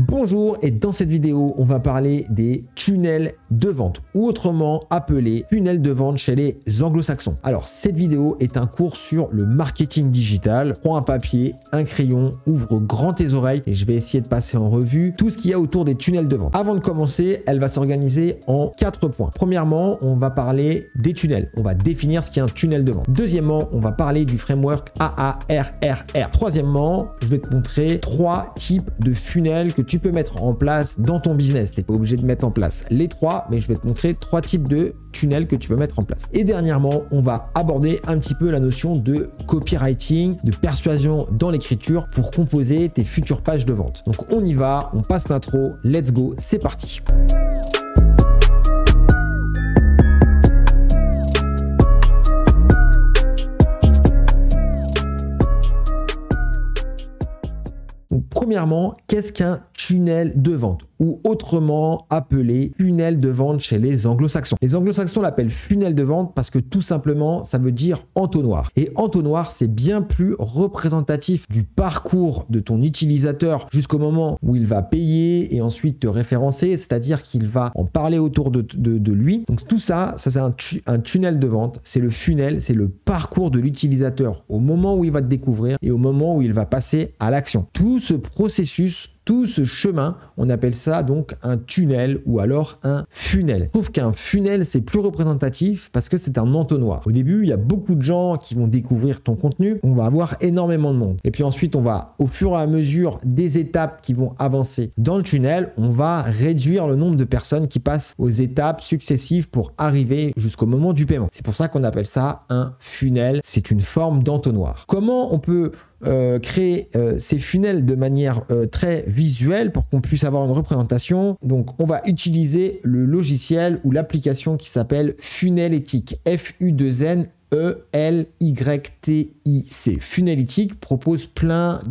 Bonjour, et dans cette vidéo, on va parler des tunnels de vente, ou autrement appelés tunnels de vente chez les anglo-saxons. Alors, cette vidéo est un cours sur le marketing digital. Prends un papier, un crayon, ouvre grand tes oreilles et je vais essayer de passer en revue tout ce qu'il y a autour des tunnels de vente. Avant de commencer, elle va s'organiser en 4 points. Premièrement, on va parler des tunnels. On va définir ce qu'est un tunnel de vente. Deuxièmement, on va parler du framework AARRR. Troisièmement, je vais te montrer 3 types de funnels que tu peux mettre en place dans ton business. Tu n'es pas obligé de mettre en place les 3, mais je vais te montrer 3 types de tunnels que tu peux mettre en place. Et dernièrement, on va aborder un petit peu la notion de copywriting, de persuasion dans l'écriture pour composer tes futures pages de vente. Donc on y va, on passe l'intro, let's go, c'est parti. Donc, premièrement, qu'est-ce qu'un tunnel de vente, ou autrement appelé funnel de vente chez les anglo-saxons? Les anglo-saxons l'appellent funnel de vente parce que tout simplement, ça veut dire entonnoir. Et entonnoir, c'est bien plus représentatif du parcours de ton utilisateur jusqu'au moment où il va payer et ensuite te référencer, c'est-à-dire qu'il va en parler autour de lui. Donc tout ça, c'est un tunnel de vente. C'est le funnel, c'est le parcours de l'utilisateur au moment où il va te découvrir et au moment où il va passer à l'action. Tout ce processus, tout ce chemin, on appelle ça donc un tunnel ou alors un funnel. Je trouve qu'un funnel, c'est plus représentatif parce que c'est un entonnoir. Au début, il y a beaucoup de gens qui vont découvrir ton contenu. On va avoir énormément de monde. Et puis ensuite, on va, au fur et à mesure des étapes qui vont avancer dans le tunnel, on va réduire le nombre de personnes qui passent aux étapes successives pour arriver jusqu'au moment du paiement. C'est pour ça qu'on appelle ça un funnel. C'est une forme d'entonnoir. Comment on peut créer ces funnels de manière très visuelle pour qu'on puisse avoir une représentation? Donc on va utiliser le logiciel ou l'application qui s'appelle Funnelytic, Funnelytic. Funnelytic propose plein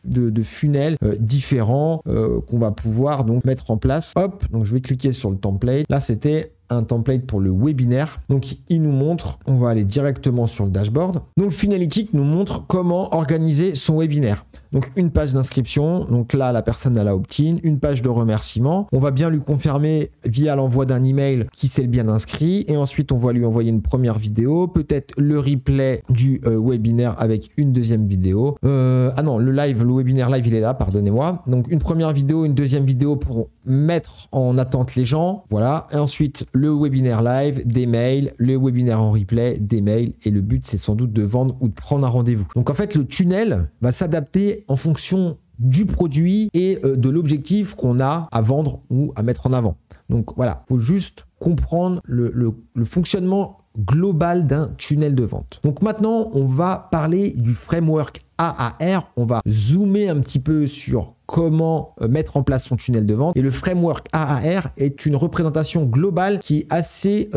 de funnels différents qu'on va pouvoir donc mettre en place. Hop, donc je vais cliquer sur le template. Là, c'était un template pour le webinaire. Donc, il nous montre, on va aller directement sur le dashboard. Donc, Funnelytic nous montre comment organiser son webinaire. Donc, une page d'inscription. Donc là, la personne a la opt-in. Une page de remerciement. On va bien lui confirmer via l'envoi d'un email qui s'est bien inscrit. Et ensuite, on va lui envoyer une première vidéo. Peut-être le replay du webinaire avec une deuxième vidéo. Ah non, le webinaire live, il est là, pardonnez-moi. Donc, une première vidéo, une deuxième vidéo pour mettre en attente les gens. Voilà. Et ensuite, le webinaire live, des mails, le webinaire en replay, des mails. Et le but, c'est sans doute de vendre ou de prendre un rendez-vous. Donc, en fait, le tunnel va s'adapter en fonction du produit et de l'objectif qu'on a à vendre ou à mettre en avant. Donc, voilà, il faut juste comprendre le fonctionnement global d'un tunnel de vente. Donc, maintenant, on va parler du framework AAR. On va zoomer un petit peu sur comment mettre en place son tunnel de vente. Et le framework AAR est une représentation globale qui est assez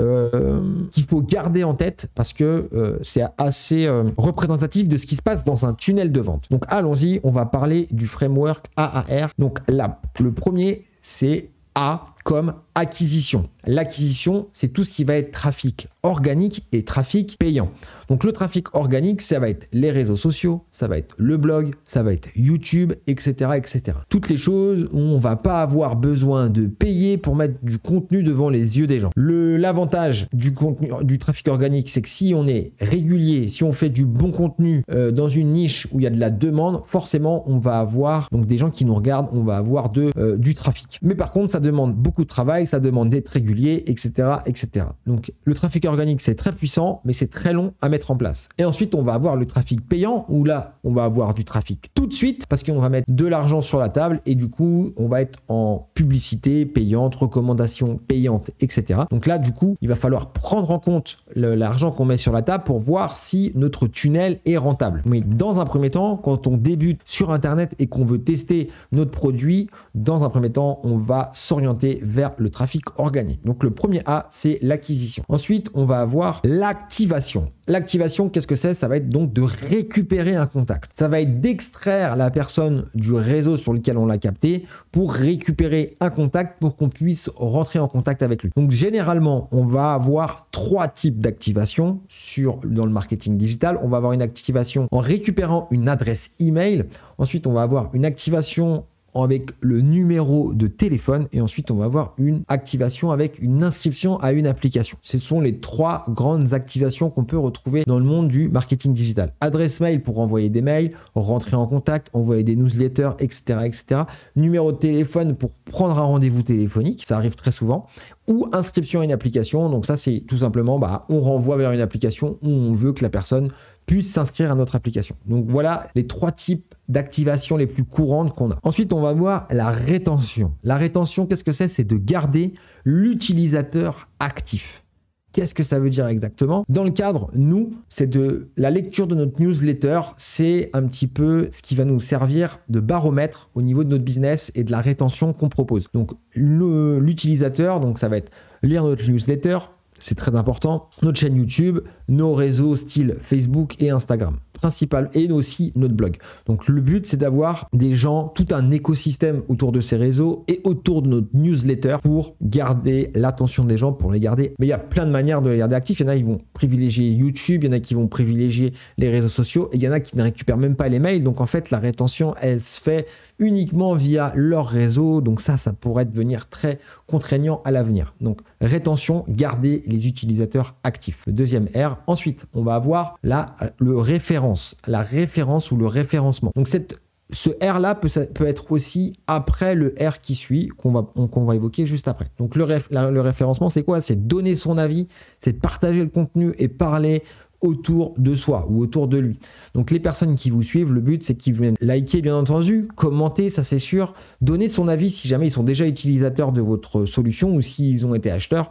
qu'il faut garder en tête parce que c'est assez représentatif de ce qui se passe dans un tunnel de vente. Donc allons-y, on va parler du framework AAR. Donc là, le premier, c'est A comme acquisition. L'acquisition, c'est tout ce qui va être trafic organique et trafic payant. Donc le trafic organique, ça va être les réseaux sociaux, ça va être le blog, ça va être YouTube, etc., etc. Toutes les choses où on va pas avoir besoin de payer pour mettre du contenu devant les yeux des gens. L'avantage du contenu, du trafic organique, c'est que si on est régulier, si on fait du bon contenu dans une niche où il y a de la demande, forcément, on va avoir donc des gens qui nous regardent, on va avoir du trafic. Mais par contre, ça demande beaucoup de travail, ça demande d'être régulier, etc., etc. Donc, le trafic organique, c'est très puissant, mais c'est très long à mettre en place. Et ensuite, on va avoir le trafic payant, où là, on va avoir du trafic tout de suite, parce qu'on va mettre de l'argent sur la table, et du coup, on va être en publicité payante, recommandation payante, etc. Donc là, du coup, il va falloir prendre en compte l'argent qu'on met sur la table pour voir si notre tunnel est rentable. Mais dans un premier temps, quand on débute sur Internet et qu'on veut tester notre produit, dans un premier temps, on va s'orienter vers le trafic organique. Donc le premier A, c'est l'acquisition. Ensuite, on va avoir l'activation. L'activation, qu'est-ce que c'est? Ça va être donc de récupérer un contact. Ça va être d'extraire la personne du réseau sur lequel on l'a capté pour récupérer un contact pour qu'on puisse rentrer en contact avec lui. Donc généralement, on va avoir 3 types d'activation dans le marketing digital. On va avoir une activation en récupérant une adresse email. Ensuite, on va avoir une activation avec le numéro de téléphone et ensuite on va avoir une activation avec une inscription à une application. Ce sont les 3 grandes activations qu'on peut retrouver dans le monde du marketing digital. Adresse mail pour envoyer des mails, rentrer en contact, envoyer des newsletters, etc., etc. Numéro de téléphone pour prendre un rendez-vous téléphonique, ça arrive très souvent, ou inscription à une application. Donc ça, c'est tout simplement, on renvoie vers une application où on veut que la personne puisse s'inscrire à notre application. Donc voilà les 3 types d'activations les plus courantes qu'on a. Ensuite, on va voir la rétention. La rétention, qu'est-ce que c'est? C'est de garder l'utilisateur actif. Qu'est-ce que ça veut dire exactement? Dans le cadre, nous, c'est de la lecture de notre newsletter, c'est un petit peu ce qui va nous servir de baromètre au niveau de notre business et de la rétention qu'on propose. Donc l'utilisateur, donc ça va être lire notre newsletter, c'est très important, notre chaîne YouTube, nos réseaux style Facebook et Instagram principal et aussi notre blog. Donc le but, c'est d'avoir des gens, tout un écosystème autour de ces réseaux et autour de notre newsletter pour garder l'attention des gens, pour les garder. Mais il y a plein de manières de les garder actifs. Il y en a qui vont privilégier YouTube, il y en a qui vont privilégier les réseaux sociaux et il y en a qui ne récupèrent même pas les mails. Donc en fait, la rétention, elle se fait uniquement via leur réseau. Donc ça pourrait devenir très contraignant à l'avenir. Donc rétention, garder les utilisateurs actifs. Le deuxième R. Ensuite, on va avoir le référence. La référence ou le référencement. Donc ce R-là peut être aussi après le R qui suit, qu'on va évoquer juste après. Donc le référencement, c'est quoi? C'est donner son avis, c'est de partager le contenu et parler autour de soi ou autour de lui. Donc les personnes qui vous suivent, le but c'est qu'ils viennent liker bien entendu, commenter, ça c'est sûr, donner son avis si jamais ils sont déjà utilisateurs de votre solution ou s'ils ont été acheteurs,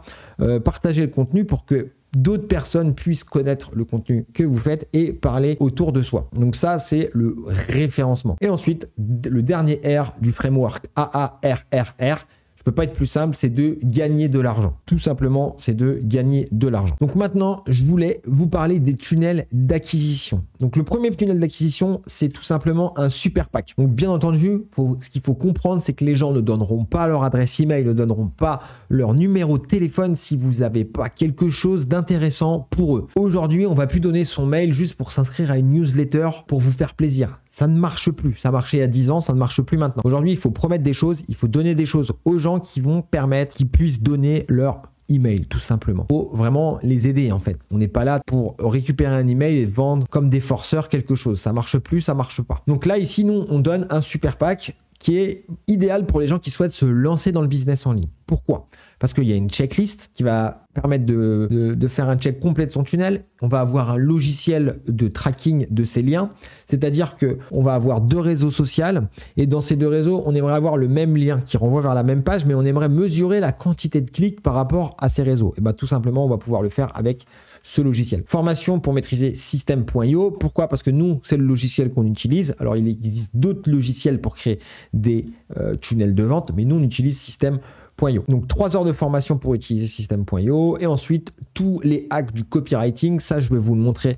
partager le contenu pour que d'autres personnes puissent connaître le contenu que vous faites et parler autour de soi. Donc ça, c'est le référencement. Et ensuite, le dernier R du framework AARRR, ne peut pas être plus simple, c'est de gagner de l'argent. Tout simplement, c'est de gagner de l'argent. Donc maintenant, je voulais vous parler des tunnels d'acquisition. Donc le premier tunnel d'acquisition, c'est tout simplement un super pack. Donc bien entendu, ce qu'il faut comprendre, c'est que les gens ne donneront pas leur adresse email, ne donneront pas leur numéro de téléphone si vous n'avez pas quelque chose d'intéressant pour eux. Aujourd'hui, on ne va plus donner son mail juste pour s'inscrire à une newsletter pour vous faire plaisir. Ça ne marche plus. Ça marchait il y a 10 ans, ça ne marche plus maintenant. Aujourd'hui, il faut promettre des choses, il faut donner des choses aux gens qui vont permettre qu'ils puissent donner leur email, tout simplement. Il faut vraiment les aider, en fait. On n'est pas là pour récupérer un email et vendre comme des forceurs quelque chose. Ça marche plus, ça marche pas. Donc là, ici, nous, on donne un super pack qui est idéal pour les gens qui souhaitent se lancer dans le business en ligne. Pourquoi? Parce qu'il y a une checklist qui va permettre de faire un check complet de son tunnel. On va avoir un logiciel de tracking de ces liens. C'est-à-dire qu'on va avoir 2 réseaux sociaux et dans ces 2 réseaux, on aimerait avoir le même lien qui renvoie vers la même page, mais on aimerait mesurer la quantité de clics par rapport à ces réseaux. Et bien, tout simplement, on va pouvoir le faire avec ce logiciel. Formation pour maîtriser System.io. Pourquoi? Parce que nous, c'est le logiciel qu'on utilise. Alors, il existe d'autres logiciels pour créer des tunnels de vente, mais nous, on utilise System.io. Donc 3 heures de formation pour utiliser System.io et ensuite tous les hacks du copywriting, ça je vais vous le montrer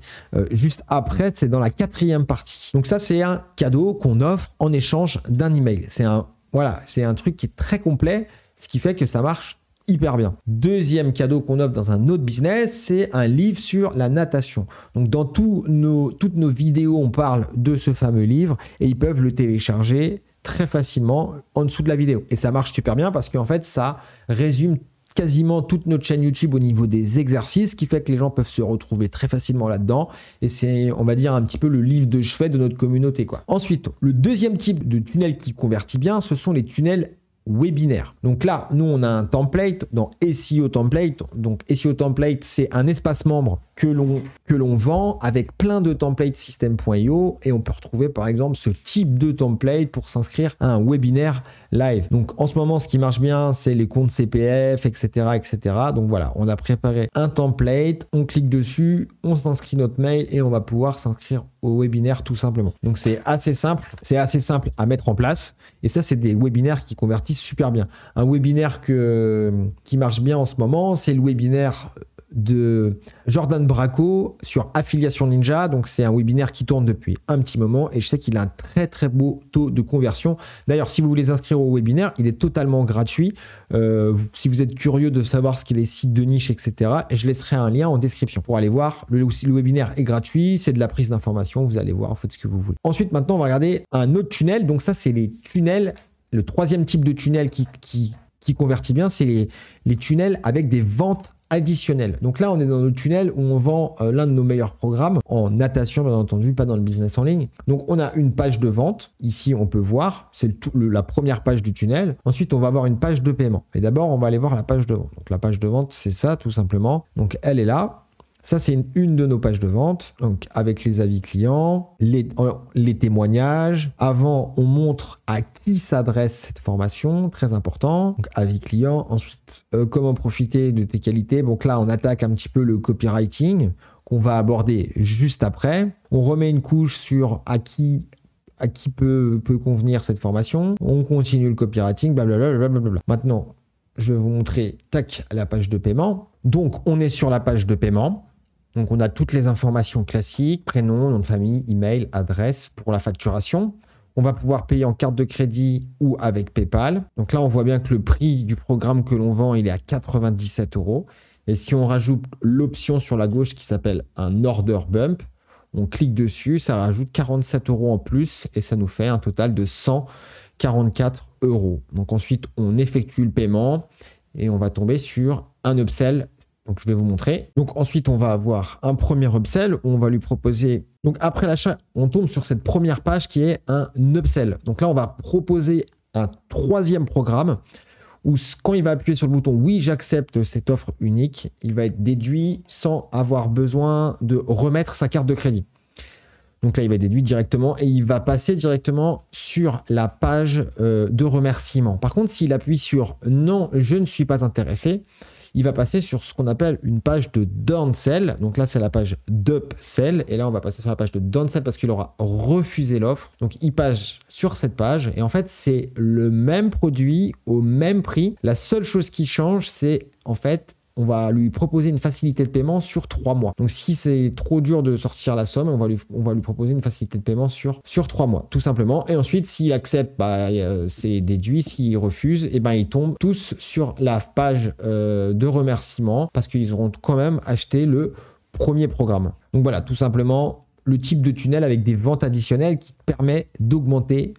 juste après, c'est dans la 4e partie. Donc ça c'est un cadeau qu'on offre en échange d'un email. C'est un truc qui est très complet, ce qui fait que ça marche hyper bien. Deuxième cadeau qu'on offre dans un autre business, c'est un livre sur la natation. Donc dans toutes nos vidéos, on parle de ce fameux livre et ils peuvent le télécharger très facilement en dessous de la vidéo. Et ça marche super bien parce qu'en fait, ça résume quasiment toute notre chaîne YouTube au niveau des exercices, ce qui fait que les gens peuvent se retrouver très facilement là-dedans. Et c'est, on va dire, un petit peu le livre de chevet de notre communauté, quoi. Ensuite, le deuxième type de tunnel qui convertit bien, ce sont les tunnels webinaire. Donc là, nous, on a un template dans SEO Template. Donc SEO Template, c'est un espace membre que l'on vend avec plein de templates System.io et on peut retrouver par exemple ce type de template pour s'inscrire à un webinaire live. Donc en ce moment, ce qui marche bien, c'est les comptes CPF, etc., etc. Donc voilà, on a préparé un template, on clique dessus, on s'inscrit notre mail et on va pouvoir s'inscrire au webinaire tout simplement. Donc c'est assez simple à mettre en place et ça, c'est des webinaires qui convertissent super bien. Un webinaire qui marche bien en ce moment, c'est le webinaire de Jordan Braco sur Affiliation Ninja. Donc c'est un webinaire qui tourne depuis un petit moment et je sais qu'il a un très très beau taux de conversion. D'ailleurs, si vous voulez inscrire au webinaire, il est totalement gratuit. Si vous êtes curieux de savoir ce qu'est les sites de niche, etc., je laisserai un lien en description pour aller voir. Le webinaire est gratuit, c'est de la prise d'information, vous allez voir, faites ce que vous voulez. Ensuite, maintenant, on va regarder un autre tunnel. Donc ça, c'est les tunnels le troisième type de tunnel qui convertit bien, c'est les tunnels avec des ventes additionnelles. Donc là, on est dans le tunnel où on vend l'un de nos meilleurs programmes en natation, bien entendu, pas dans le business en ligne. Donc on a une page de vente. Ici, on peut voir, c'est la première page du tunnel. Ensuite, on va avoir une page de paiement. Et d'abord, on va aller voir la page de vente. Donc la page de vente, c'est ça, tout simplement. Donc elle est là. Ça, c'est une de nos pages de vente, donc avec les avis clients, les témoignages. Avant, on montre à qui s'adresse cette formation, très important. Donc, avis clients. Ensuite, comment profiter de tes qualités. Donc là, on attaque un petit peu le copywriting qu'on va aborder juste après. On remet une couche sur à qui peut convenir cette formation. On continue le copywriting, blablabla. Maintenant, je vais vous montrer, tac, la page de paiement. Donc, on est sur la page de paiement. Donc, on a toutes les informations classiques, prénom, nom de famille, email, adresse pour la facturation. On va pouvoir payer en carte de crédit ou avec PayPal. Donc là, on voit bien que le prix du programme que l'on vend, il est à 97 €. Et si on rajoute l'option sur la gauche qui s'appelle un order bump, on clique dessus, ça rajoute 47 € en plus et ça nous fait un total de 144 €. Donc ensuite, on effectue le paiement et on va tomber sur un upsell. Donc, je vais vous montrer. Donc, ensuite, on va avoir un premier upsell où on va lui proposer. Donc, après l'achat, on tombe sur cette première page qui est un upsell. Donc là, on va proposer un troisième programme où quand il va appuyer sur le bouton « Oui, j'accepte cette offre unique », il va être déduit sans avoir besoin de remettre sa carte de crédit. Donc là, il va être déduit directement et il va passer directement sur la page de remerciement. Par contre, s'il appuie sur « Non, je ne suis pas intéressé », il va passer sur ce qu'on appelle une page de downsell. Donc là, c'est la page d'upsell. Et là, on va passer sur la page de downsell parce qu'il aura refusé l'offre. Donc, il passe sur cette page. Et en fait, c'est le même produit au même prix. La seule chose qui change, c'est en fait, on va lui proposer une facilité de paiement sur 3 mois. Donc, si c'est trop dur de sortir la somme, on va lui proposer une facilité de paiement sur 3 mois, tout simplement. Et ensuite, s'il accepte, c'est déduit. S'il refuse, ils tombent tous sur la page de remerciement parce qu'ils auront quand même acheté le premier programme. Donc voilà, tout simplement, le type de tunnel avec des ventes additionnelles qui te permet d'augmenter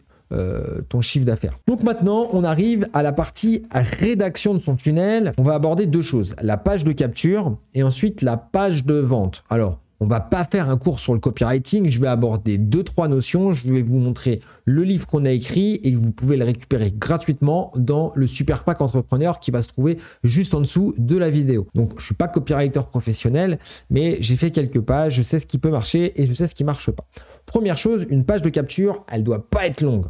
ton chiffre d'affaires. Donc maintenant, on arrive à la partie rédaction de son tunnel. On va aborder deux choses, la page de capture et ensuite la page de vente. Alors, on ne va pas faire un cours sur le copywriting, je vais aborder 2-3 notions. Je vais vous montrer le livre qu'on a écrit et vous pouvez le récupérer gratuitement dans le Super Pack Entrepreneur qui va se trouver juste en dessous de la vidéo. Donc, je ne suis pas copywriter professionnel, mais j'ai fait quelques pages, je sais ce qui peut marcher et je sais ce qui ne marche pas. Première chose, une page de capture, elle ne doit pas être longue.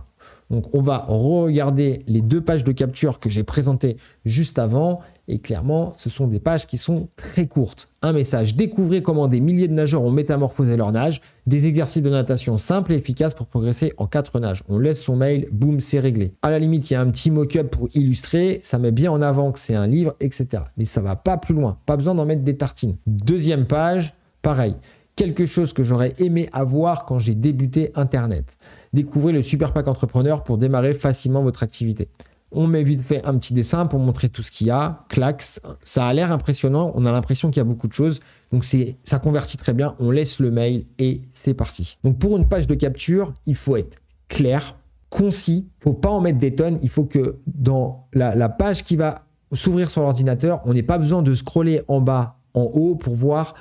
Donc, on va regarder les 2 pages de capture que j'ai présentées juste avant. Et clairement, ce sont des pages qui sont très courtes. Un message: découvrez comment des milliers de nageurs ont métamorphosé leur nage. Des exercices de natation simples et efficaces pour progresser en 4 nages. On laisse son mail, boum, c'est réglé. À la limite, il y a un petit mock-up pour illustrer. Ça met bien en avant que c'est un livre, etc. Mais ça ne va pas plus loin. Pas besoin d'en mettre des tartines. Deuxième page, pareil. Quelque chose que j'aurais aimé avoir quand j'ai débuté Internet. Découvrez le Super Pack Entrepreneur pour démarrer facilement votre activité. On met vite fait un petit dessin pour montrer tout ce qu'il y a. Clac, ça a l'air impressionnant. On a l'impression qu'il y a beaucoup de choses. Donc, ça convertit très bien. On laisse le mail et c'est parti. Donc, pour une page de capture, il faut être clair, concis. Il ne faut pas en mettre des tonnes. Il faut que dans la page qui va s'ouvrir sur l'ordinateur, on n'ait pas besoin de scroller en bas, en haut pour voir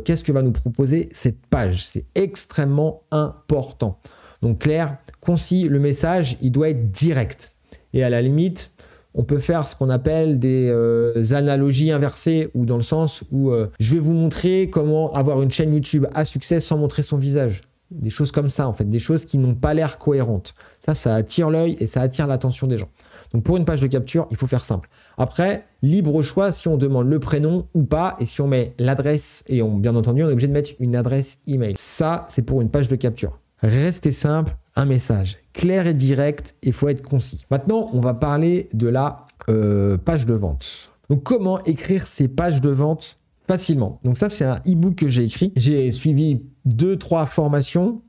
qu'est-ce que va nous proposer cette page. C'est extrêmement important. Donc clair, concis, le message, il doit être direct. Et à la limite, on peut faire ce qu'on appelle des analogies inversées, ou dans le sens où je vais vous montrer comment avoir une chaîne YouTube à succès sans montrer son visage. Des choses comme ça, en fait, des choses qui n'ont pas l'air cohérentes. Ça attire l'œil et ça attire l'attention des gens. Donc pour une page de capture, il faut faire simple. Après, libre choix si on demande le prénom ou pas, et si on met l'adresse, et bien entendu, on est obligé de mettre une adresse email. Ça, c'est pour une page de capture. Restez simple, un message clair et direct, il faut être concis. Maintenant, on va parler de la page de vente. Donc comment écrire ces pages de vente facilement? Donc ça, c'est un e-book que j'ai écrit. J'ai suivi 2-3 formations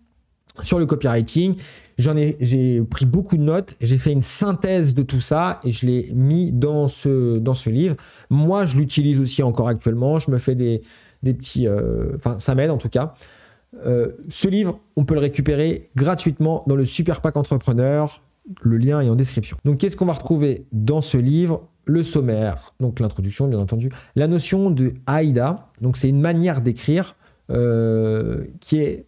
sur le copywriting. J'ai pris beaucoup de notes, j'ai fait une synthèse de tout ça et je l'ai mis dans ce livre. Moi, je l'utilise aussi encore actuellement. Je me fais des petits... ça m'aide en tout cas. Ce livre, on peut le récupérer gratuitement dans le Super Pack Entrepreneur. Le lien est en description. Donc, qu'est-ce qu'on va retrouver dans ce livre? Le sommaire, donc l'introduction, bien entendu. La notion de AIDA, donc c'est une manière d'écrire qui est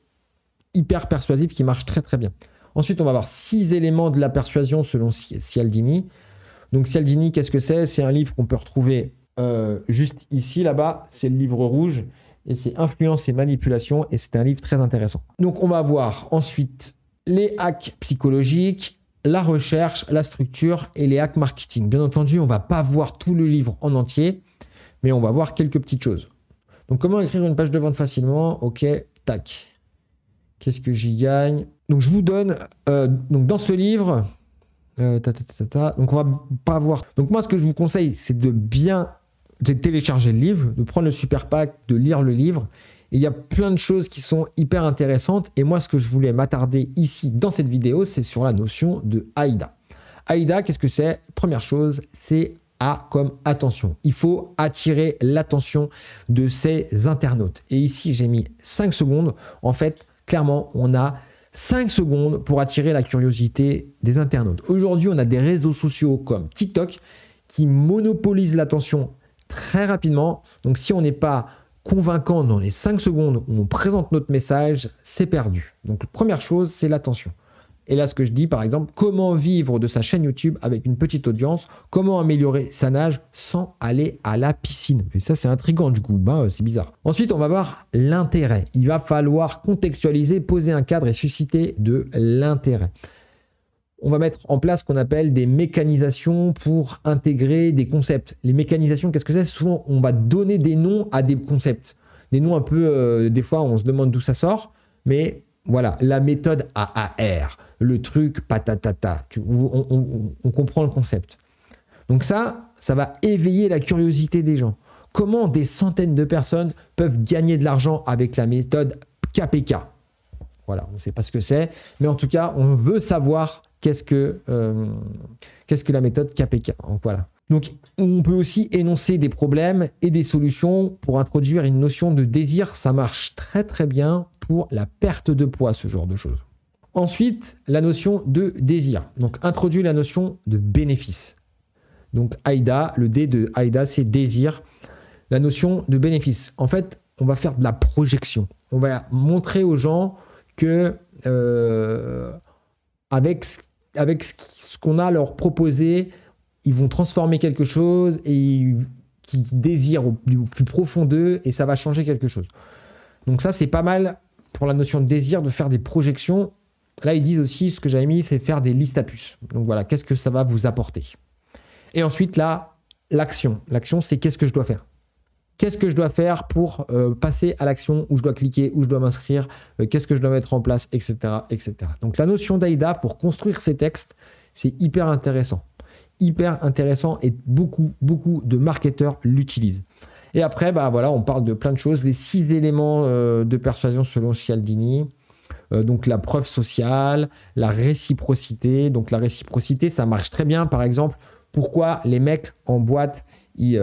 hyper persuasive, qui marche très très bien. Ensuite, on va avoir 6 éléments de la persuasion selon Cialdini. Donc, Cialdini, qu'est-ce que c'est? C'est un livre qu'on peut retrouver juste ici, là-bas. C'est le livre rouge et c'est Influence et manipulation et c'est un livre très intéressant. Donc, on va voir ensuite les hacks psychologiques, la recherche, la structure et les hacks marketing. Bien entendu, on ne va pas voir tout le livre en entier, mais on va voir quelques petites choses. Donc, comment écrire une page de vente facilement? Ok, tac. Qu'est-ce que j'y gagne? Donc, je vous donne, donc dans ce livre, donc on va pas voir. Donc, moi, ce que je vous conseille, c'est de bien télécharger le livre, de prendre le super pack, de lire le livre. Et il y a plein de choses qui sont hyper intéressantes. Et moi, ce que je voulais m'attarder ici dans cette vidéo, c'est sur la notion de AIDA. AIDA, qu'est-ce que c'est? Première chose, c'est A comme attention. Il faut attirer l'attention de ses internautes. Et ici, j'ai mis 5 secondes. En fait, clairement, on a 5 secondes pour attirer la curiosité des internautes. Aujourd'hui, on a des réseaux sociaux comme TikTok qui monopolisent l'attention très rapidement. Donc, si on n'est pas convaincant dans les 5 secondes où on présente notre message, c'est perdu. Donc, la première chose, c'est l'attention. Et là, ce que je dis, par exemple, comment vivre de sa chaîne YouTube avec une petite audience, comment améliorer sa nage sans aller à la piscine. Et ça, c'est intriguant du coup, c'est bizarre. Ensuite, on va voir l'intérêt. Il va falloir contextualiser, poser un cadre et susciter de l'intérêt. On va mettre en place ce qu'on appelle des mécanisations pour intégrer des concepts. Les mécanisations, qu'est-ce que c'est? Souvent, on va donner des noms à des concepts. Des noms un peu, des fois, on se demande d'où ça sort, mais voilà, la méthode AAR, le truc patatata, on comprend le concept. Donc ça va éveiller la curiosité des gens. Comment des centaines de personnes peuvent gagner de l'argent avec la méthode KPK? Voilà, on ne sait pas ce que c'est, mais en tout cas, on veut savoir qu'est-ce que la méthode KPK. Donc, voilà. Donc, on peut aussi énoncer des problèmes et des solutions pour introduire une notion de désir. Ça marche très, très bien pour la perte de poids, ce genre de choses. Ensuite, la notion de désir. Donc, introduire la notion de bénéfice. Donc, AIDA, le D de AIDA, c'est désir. La notion de bénéfice. En fait, on va faire de la projection. On va montrer aux gens que avec ce qu'on a à leur proposer, ils vont transformer quelque chose et qui désirent au plus profond d'eux et ça va changer quelque chose. Donc ça, c'est pas mal pour la notion de désir de faire des projections. Là, ils disent aussi, ce que j'avais mis, c'est faire des listes à puces. Donc voilà, qu'est-ce que ça va vous apporter? Et ensuite, là, l'action. L'action, c'est qu'est-ce que je dois faire? Qu'est-ce que je dois faire pour passer à l'action, où je dois cliquer, où je dois m'inscrire, qu'est-ce que je dois mettre en place, etc., etc. Donc la notion d'AIDA pour construire ces textes, c'est hyper intéressant. Hyper intéressant et beaucoup de marketeurs l'utilisent. Et après, voilà, on parle de plein de choses. Les 6 éléments de persuasion selon Cialdini. Donc la preuve sociale, la réciprocité. Donc la réciprocité, ça marche très bien. Par exemple, pourquoi les mecs en boîte, ils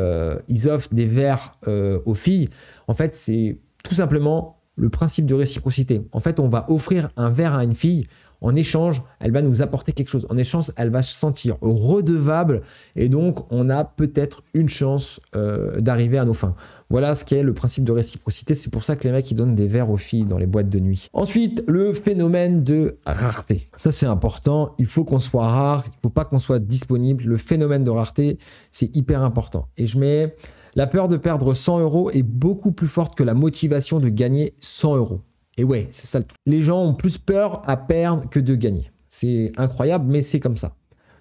offrent des verres aux filles? En fait, c'est tout simplement le principe de réciprocité. En fait, on va offrir un verre à une fille. En échange, elle va nous apporter quelque chose. En échange, elle va se sentir redevable et donc on a peut-être une chance d'arriver à nos fins. Voilà ce qu'est le principe de réciprocité. C'est pour ça que les mecs ils donnent des verres aux filles dans les boîtes de nuit. Ensuite, le phénomène de rareté. Ça, c'est important. Il faut qu'on soit rare. Il ne faut pas qu'on soit disponible. Le phénomène de rareté, c'est hyper important. Et je mets la peur de perdre 100 € est beaucoup plus forte que la motivation de gagner 100 €. Et ouais, c'est ça le truc. Les gens ont plus peur à perdre que de gagner. C'est incroyable, mais c'est comme ça.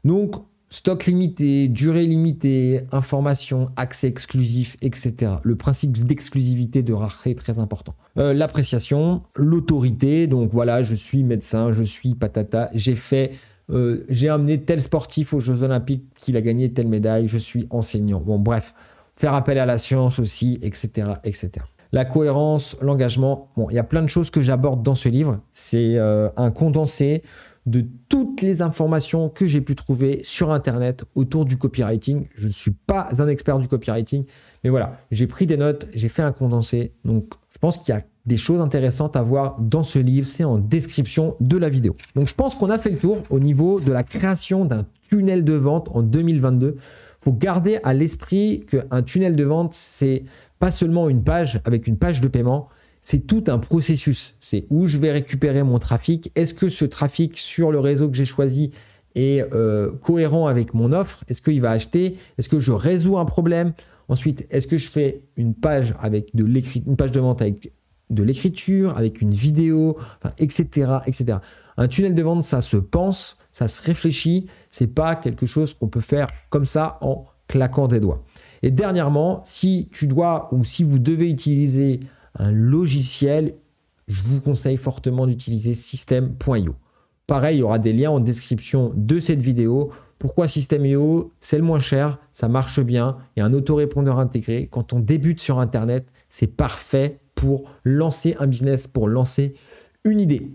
Donc, stock limité, durée limitée, information, accès exclusif, etc. Le principe d'exclusivité, de rareté est très important. L'appréciation, l'autorité. Donc voilà, je suis médecin, je suis patata. J'ai amené tel sportif aux Jeux Olympiques qu'il a gagné telle médaille. Je suis enseignant. Bon, bref, faire appel à la science aussi, etc., etc. La cohérence, l'engagement. Bon, il y a plein de choses que j'aborde dans ce livre. C'est un condensé de toutes les informations que j'ai pu trouver sur Internet autour du copywriting. Je ne suis pas un expert du copywriting, mais voilà, j'ai pris des notes, j'ai fait un condensé. Donc, je pense qu'il y a des choses intéressantes à voir dans ce livre. C'est en description de la vidéo. Donc, je pense qu'on a fait le tour au niveau de la création d'un tunnel de vente en 2022. Il faut garder à l'esprit qu'un tunnel de vente, c'est pas seulement une page avec une page de paiement, c'est tout un processus. C'est où je vais récupérer mon trafic. Est-ce que ce trafic sur le réseau que j'ai choisi est cohérent avec mon offre? Est-ce qu'il va acheter? Est-ce que je résous un problème? Ensuite, est-ce que je fais une page avec une page de vente avec de l'écriture, avec une vidéo, enfin, etc., etc. Un tunnel de vente, ça se pense, ça se réfléchit. C'est pas quelque chose qu'on peut faire comme ça en claquant des doigts. Et dernièrement, si tu dois ou si vous devez utiliser un logiciel, je vous conseille fortement d'utiliser System.io. Pareil, il y aura des liens en description de cette vidéo. Pourquoi System.io? C'est le moins cher, ça marche bien, il y a un autorépondeur intégré. Quand on débute sur Internet, c'est parfait pour lancer un business, pour lancer une idée.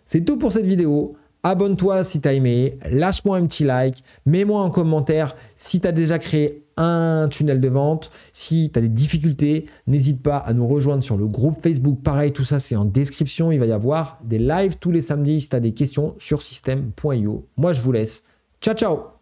C'est tout pour cette vidéo. Abonne-toi si tu as aimé, lâche-moi un petit like, mets-moi en commentaire si tu as déjà créé un tunnel de vente. Si tu as des difficultés, n'hésite pas à nous rejoindre sur le groupe Facebook. Pareil, tout ça, c'est en description. Il va y avoir des lives tous les samedis si tu as des questions sur System.io. Moi, je vous laisse. Ciao, ciao!